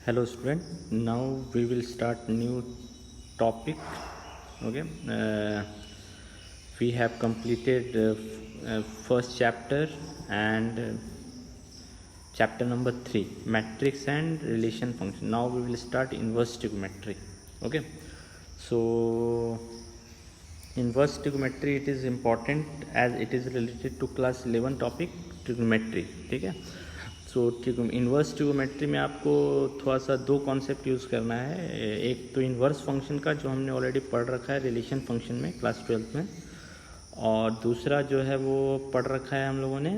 Hello student, now we will start new topic. Okay, we have completed first chapter and chapter number 3, matrix and relation function. Now we will start inverse trigonometry. Okay, so inverse trigonometry, it is important as it is related to class 11 topic trigonometry. ठीक है, सो inverse trigonometry में आपको थोड़ा सा दो concept use करना है। एक तो इन्वर्स फंक्शन का जो हमने ऑलरेडी पढ़ रखा है रिलेशन फंक्शन में क्लास 12 में, और दूसरा जो है वो पढ़ रखा है हम लोगों ने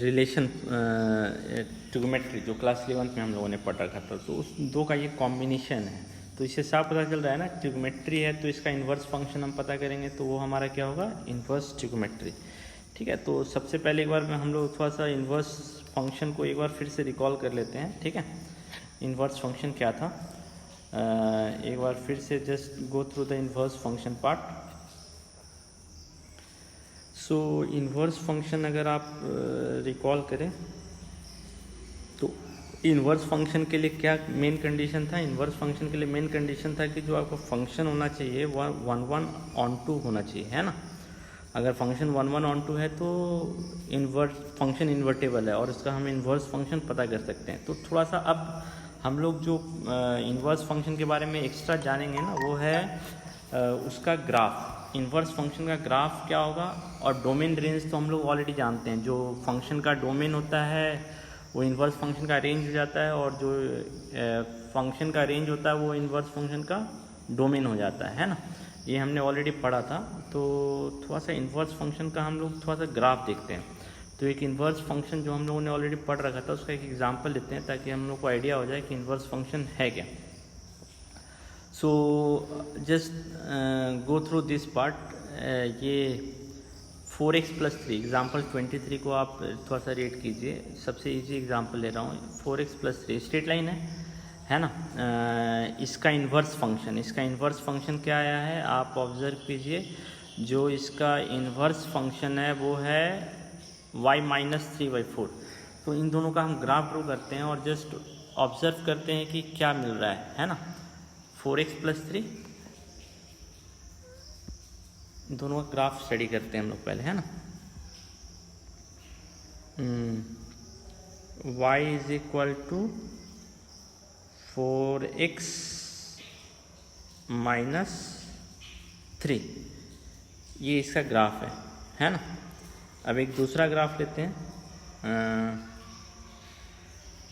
रिलेशन ट्रिगोमेट्री जो क्लास 11 में हम लोगों ने पढ़ रखा था। तो उस दो का ये कॉम्बिनेशन है, तो इससे साफ पता चल रहा है ना, ट्रिगोमेट्री है तो इसका इन्वर्स फंक्शन हम पता करेंगे तो वो हमारा क्या होगा, इन्वर्स ट्रिगोमेट्री। ठीक है, तो सबसे पहले एक बार में हम लोग थोड़ा सा इन्वर्स फंक्शन को एक बार फिर से रिकॉल कर लेते हैं। ठीक है, इन्वर्स फंक्शन क्या था, एक बार फिर से just go through the inverse function part. So inverse function अगर आप रिकॉल करें तो इन्वर्स फंक्शन के लिए क्या मेन कंडीशन था, इन्वर्स फंक्शन के लिए मेन कंडीशन था कि जो आपका फंक्शन होना चाहिए वह 1:1 होना चाहिए, है ना। अगर फंक्शन 1:1 है तो इन्वर्स फंक्शन इन्वर्टेबल है और इसका हम इन्वर्स फंक्शन पता कर सकते हैं। तो थोड़ा सा अब हम लोग जो इन्वर्स फंक्शन के बारे में एक्स्ट्रा जानेंगे ना, वो है उसका ग्राफ। इन्वर्स फंक्शन का ग्राफ क्या होगा, और डोमेन रेंज तो हम लोग ऑलरेडी जानते हैं, जो फंक्शन का डोमेन होता है वो इन्वर्स फंक्शन का रेंज हो जाता है, और जो फंक्शन का रेंज होता है वो इन्वर्स फंक्शन का डोमेन हो जाता है ना। ये हमने ऑलरेडी पढ़ा था। तो थोड़ा सा इन्वर्स फंक्शन का हम लोग थोड़ा सा ग्राफ देखते हैं। तो एक इन्वर्स फंक्शन जो हम लोगों ने ऑलरेडी पढ़ रखा था उसका एक एग्जांपल लेते हैं ताकि हम लोग को आइडिया हो जाए कि इन्वर्स फंक्शन है क्या। So just go through this part. ये 4x + 3 एग्जाम्पल 23 को आप थोड़ा सा रेट कीजिए। सबसे ईजी एग्जाम्पल ले रहा हूँ। 4x + 3 स्ट्रेट लाइन है ना। इसका इन्वर्स फंक्शन क्या आया है, आप ऑब्जर्व कीजिए। जो इसका इन्वर्स फंक्शन है वो है y - 3/4। तो इन दोनों का हम ग्राफ ड्रॉ करते हैं और जस्ट ऑब्जर्व करते हैं कि क्या मिल रहा है ना। 4x + 3 दोनों का ग्राफ स्टडी करते हैं हम लोग पहले, है ना। y = 4x - 3, ये इसका ग्राफ है ना। अब एक दूसरा ग्राफ लेते हैं,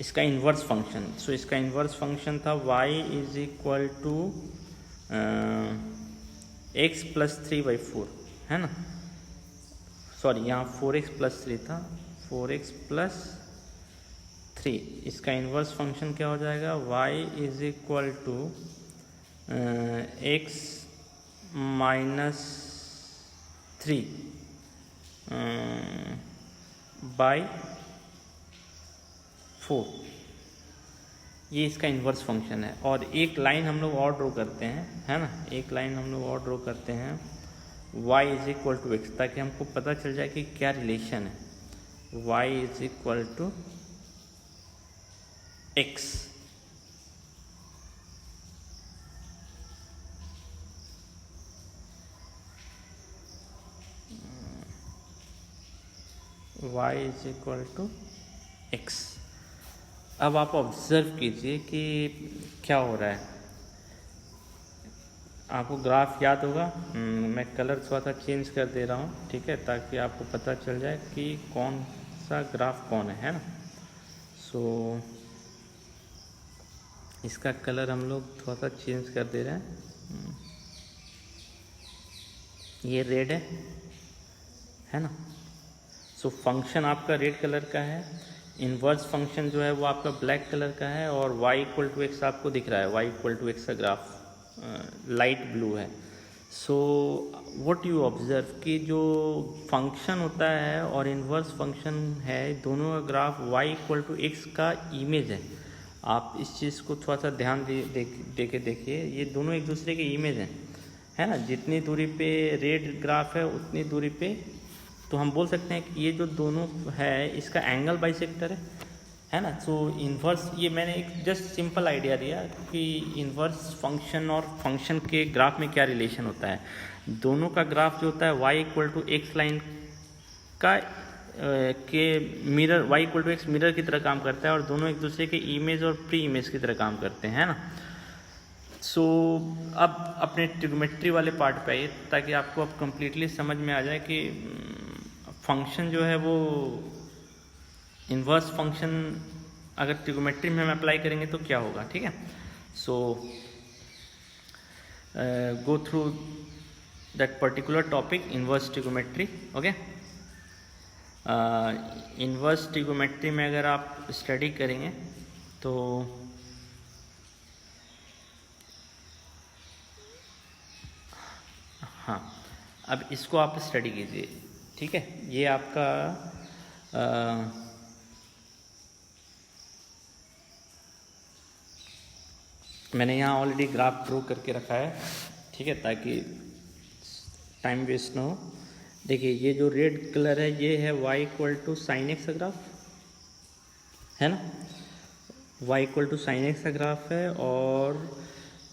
इसका इन्वर्स फंक्शन। सो इसका इन्वर्स फंक्शन था y = x + 3/4, है ना। सॉरी, यहाँ 4x + 3 था, 4x + 3। इसका इन्वर्स फंक्शन क्या हो जाएगा, y = x - 3 / 4। ये इसका इन्वर्स फंक्शन है। और एक लाइन हम लोग और ड्रॉ करते हैं, है ना। एक लाइन हम लोग और ड्रॉ करते हैं y = x, ताकि हमको पता चल जाए कि क्या रिलेशन है। y = x, y = x। अब आप ऑब्जर्व कीजिए कि क्या हो रहा है। आपको ग्राफ याद होगा, मैं कलर थोड़ा सा चेंज कर दे रहा हूँ, ठीक है, ताकि आपको पता चल जाए कि कौन सा ग्राफ कौन है ना। सो इसका कलर हम लोग थोड़ा सा चेंज कर दे रहे हैं। ये रेड है ना। सो फंक्शन आपका रेड कलर का है, इन्वर्स फंक्शन जो है वो आपका ब्लैक कलर का है, और y = x आपको दिख रहा है। y = x का ग्राफ लाइट ब्लू है। सो व्हाट यू ऑब्जर्व कि जो फंक्शन होता है और इन्वर्स फंक्शन है, दोनों का ग्राफ y = x का इमेज है। आप इस चीज़ को थोड़ा सा ध्यान दे के देखिए, ये दोनों एक दूसरे के इमेज हैं, है ना। जितनी दूरी पे रेड ग्राफ है उतनी दूरी पे तो हम बोल सकते हैं कि ये जो दोनों है इसका एंगल बाइसेक्टर है ना। सो इन्वर्स, ये मैंने एक जस्ट सिंपल आइडिया दिया कि इन्वर्स फंक्शन और फंक्शन के ग्राफ में क्या रिलेशन होता है। दोनों का ग्राफ जो होता है y equal to x line का के mirror, y equal to x mirror की तरह काम करता है और दोनों एक दूसरे के इमेज और प्री इमेज की तरह काम करते हैं ना। सो अब अपने ट्रिग्नोमेट्री वाले पार्ट पे आइए ताकि आपको अब कम्प्लीटली समझ में आ जाए कि फंक्शन जो है वो इन्वर्स फंक्शन अगर ट्रिग्नोमेट्री में हम अप्लाई करेंगे तो क्या होगा, ठीक है। So go through that particular topic inverse trigonometry, okay. Inverse trigonometry में अगर आप स्टडी करेंगे तो हाँ, अब इसको आप स्टडी कीजिए, ठीक है। ये आपका मैंने यहाँ ऑलरेडी ग्राफ ड्रॉ करके रखा है, ठीक है, ताकि टाइम वेस्ट ना हो। देखिए ये जो रेड कलर है ये है y equal to sine x का ग्राफ है ना, y equal to sine x का ग्राफ है। और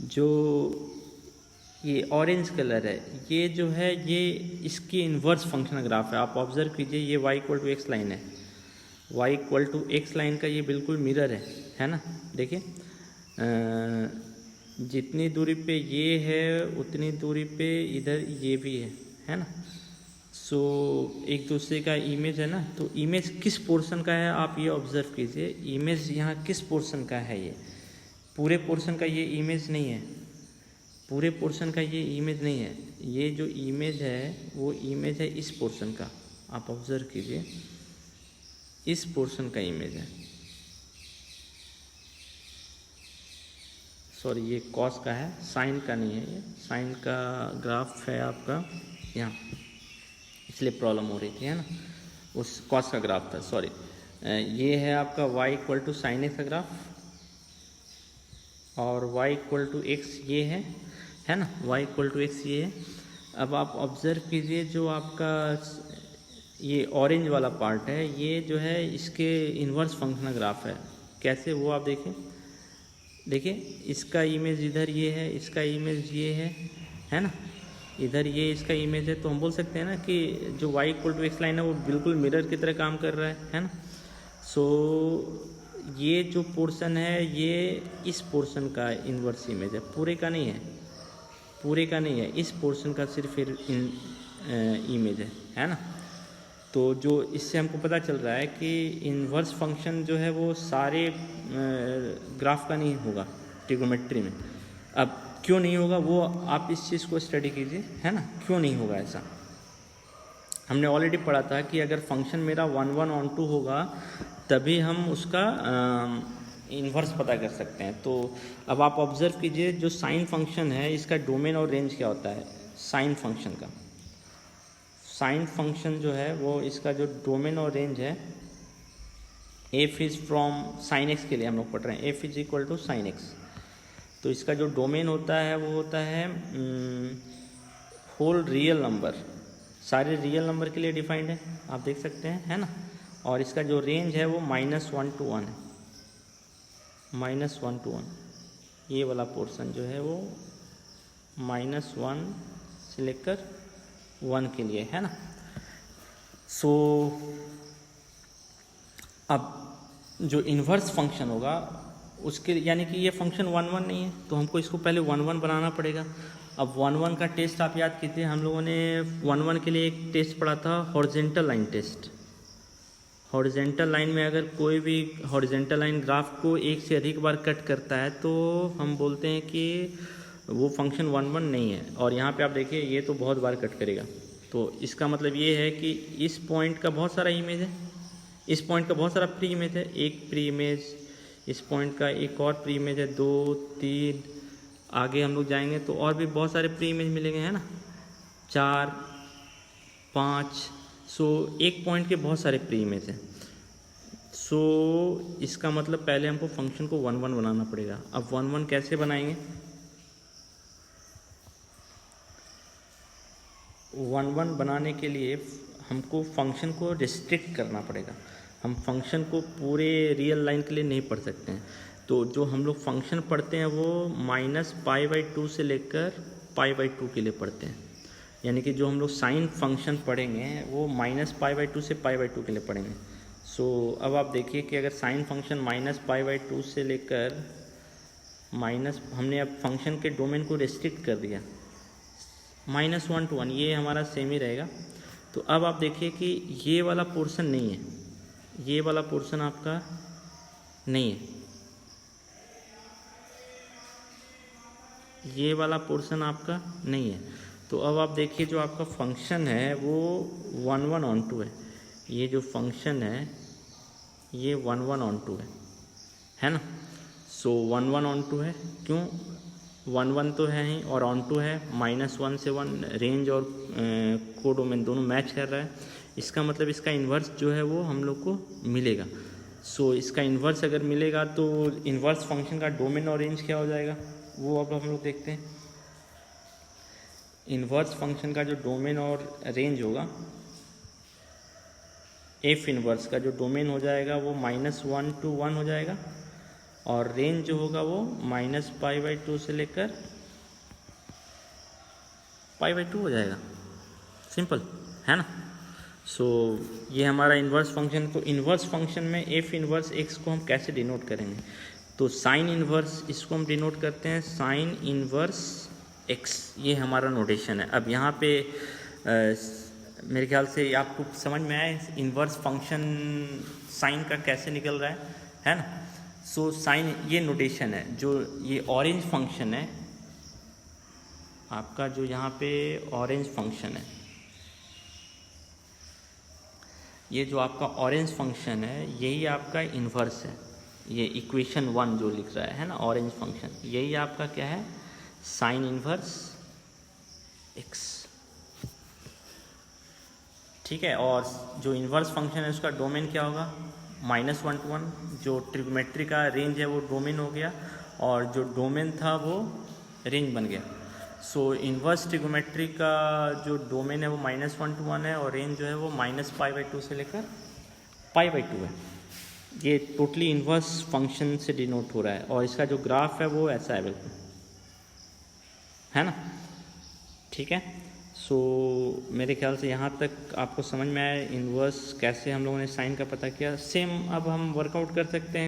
जो ये ऑरेंज कलर है ये जो है ये इसकी इन्वर्स फंक्शन ग्राफ है। आप ऑब्जर्व कीजिए ये y equal to x line है, y equal to x line का ये बिल्कुल मिरर है ना। देखिए जितनी दूरी पे ये है उतनी दूरी पे इधर ये भी है ना। सो एक दूसरे का इमेज है ना। तो इमेज किस पोर्शन का है आप ये ऑब्जर्व कीजिए, इमेज यहाँ किस पोर्शन का है, ये पूरे पोर्शन का ये इमेज नहीं है, पूरे पोर्शन का ये इमेज नहीं है। ये जो इमेज है वो इमेज है इस पोर्शन का, आप ऑब्जर्व कीजिए इस पोर्शन का इमेज है। सॉरी ये कॉस का है, साइन का नहीं है, ये साइन का ग्राफ है आपका यहाँ, इसलिए प्रॉब्लम हो रही थी है ना, उस कॉस का ग्राफ था, सॉरी। ये है आपका y equal to sine x का ग्राफ और y इक्वल टू एक्स ये है ना, y इक्वल टू एक्स ये है। अब आप ऑब्जर्व कीजिए जो आपका ये ऑरेंज वाला पार्ट है ये जो है इसके इन्वर्स फंक्शनल ग्राफ है। कैसे वो आप देखिए इसका इमेज इधर ये है, इसका इमेज ये है ना, इधर ये इसका इमेज है। तो हम बोल सकते हैं ना कि जो y equal to x line है वो बिल्कुल मिरर की तरह काम कर रहा है ना। सो ये जो पोर्शन है ये इस पोर्शन का इन्वर्स इमेज है, पूरे का नहीं है, पूरे का नहीं है, इस पोर्शन का सिर्फ इमेज है ना। तो जो इससे हमको पता चल रहा है कि इन्वर्स फंक्शन जो है वो सारे ग्राफ का नहीं होगा ट्रिग्नोमेट्री में। अब क्यों नहीं होगा वो आप इस चीज़ को स्टडी कीजिए है ना, क्यों नहीं होगा ऐसा। हमने ऑलरेडी पढ़ा था कि अगर फंक्शन मेरा 1 1 ऑन 2 होगा तभी हम उसका इन्वर्स पता कर सकते हैं। तो अब आप ऑब्जर्व कीजिए जो साइन फंक्शन है इसका डोमेन और रेंज क्या होता है। साइन फंक्शन का, साइन फंक्शन जो है वो इसका जो डोमेन और रेंज है, F is from sine x के लिए हम लोग पढ़ रहे हैं, F is equal to sine x. तो इसका जो डोमेन होता है वो होता है होल रियल नंबर, सारे रियल नंबर के लिए डिफाइंड है, आप देख सकते हैं है ना। और इसका जो रेंज है वो -1 to 1 है, -1 to 1, ये वाला पोर्शन जो है वो -1 से लेकर 1 के लिए है ना। सो अब जो इन्वर्स फंक्शन होगा उसके यानी कि ये फंक्शन 1 1 नहीं है तो हमको इसको पहले 1 1 बनाना पड़ेगा। अब 1 1 का टेस्ट आप याद कीजिए, हम लोगों ने 1 1 के लिए एक टेस्ट पढ़ा था horizontal line test. Horizontal line में अगर कोई भी हॉरिजॉन्टल लाइन ग्राफ को एक से अधिक बार कट करता है तो हम बोलते हैं कि वो फंक्शन 1 1 नहीं है। और यहाँ पे आप देखिए ये तो बहुत बार कट करेगा, तो इसका मतलब ये है कि इस पॉइंट का बहुत सारा इमेज है, इस पॉइंट का बहुत सारा प्री इमेज है, एक प्री इमेज, इस पॉइंट का एक और प्री इमेज है, 2 3, आगे हम लोग जाएंगे तो और भी बहुत सारे प्री इमेज मिलेंगे है ना, 4 5। सो एक पॉइंट के बहुत सारे प्री इमेज हैं। सो इसका मतलब पहले हमको फंक्शन को 1 1 बनाना पड़ेगा। अब 1 1 कैसे बनाएंगे, 1 1 बनाने के लिए हमको फंक्शन को रिस्ट्रिक्ट करना पड़ेगा। हम फंक्शन को पूरे रियल लाइन के लिए नहीं पढ़ सकते हैं। तो जो हम लोग फंक्शन पढ़ते हैं वो -π/2 से लेकर π/2 के लिए पढ़ते हैं। यानी कि जो हम लोग साइन फंक्शन पढ़ेंगे वो -π/2 से π/2 के लिए पढ़ेंगे। सो अब आप देखिए कि अगर साइन फंक्शन -π/2 से लेकर हमने अब फंक्शन के डोमेन को रेस्ट्रिक्ट कर दिया -1 to 1, ये हमारा सेम ही रहेगा। तो अब आप देखिए कि ये वाला पोर्शन नहीं है, ये वाला पोर्शन आपका नहीं है, ये वाला पोर्शन आपका नहीं है। तो अब आप देखिए जो आपका फंक्शन है वो 1 1 on 2 है। ये जो फंक्शन है ये 1 1 on 2 है ना। सो 1 1 on 2 है, क्यों 1 1 तो है ही और on 2 है, -1 से 1 रेंज और कोडोमेन दोनों मैच कर रहा है। इसका मतलब इसका इन्वर्स जो है वो हम लोग को मिलेगा। सो इसका इन्वर्स अगर मिलेगा तो इन्वर्स फंक्शन का डोमेन और रेंज क्या हो जाएगा वो अब हम लोग देखते हैं। इन्वर्स फंक्शन का जो डोमेन और रेंज होगा, एफ इन्वर्स का जो डोमेन हो जाएगा वो -1 to 1 हो जाएगा और रेंज जो होगा वो -π/2 से लेकर π/2 हो जाएगा। सिंपल है ना। सो ये हमारा इन्वर्स फंक्शन। तो इन्वर्स फंक्शन में एफ इन्वर्स एक्स को हम कैसे डिनोट करेंगे, तो साइन इन्वर्स इसको हम डिनोट करते हैं साइन इन्वर्स एक्स, ये हमारा नोटेशन है। अब यहाँ पे मेरे ख्याल से आपको समझ में आया इन्वर्स फंक्शन साइन का कैसे निकल रहा है ना। सो साइन ये नोटेशन है। जो ये ऑरेंज फंक्शन है आपका, जो यहाँ पे ऑरेंज फंक्शन है, ये जो आपका ऑरेंज फंक्शन है यही आपका इन्वर्स है। ये इक्वेशन 1 जो लिख रहा है ना ऑरेंज फंक्शन, यही आपका क्या है साइन इन्वर्स एक्स। ठीक है। और जो इन्वर्स फंक्शन है उसका डोमेन क्या होगा -1 to 1। जो ट्रिग्नोमेट्री का रेंज है वो डोमेन हो गया और जो डोमेन था वो रेंज बन गया। सो इन्वर्स ट्रिग्नोमेट्री का जो डोमेन है वो -1 to 1 है और रेंज जो है वो -π/2 से लेकर π/2 है। ये टोटली इन्वर्स फंक्शन से डिनोट हो रहा है और इसका जो ग्राफ है वो ऐसा है बिल्कुल, है ना। ठीक है। सो मेरे ख्याल से यहाँ तक आपको समझ में आया इन्वर्स कैसे हम लोगों ने साइन का पता किया। सेम अब हम वर्कआउट कर सकते हैं।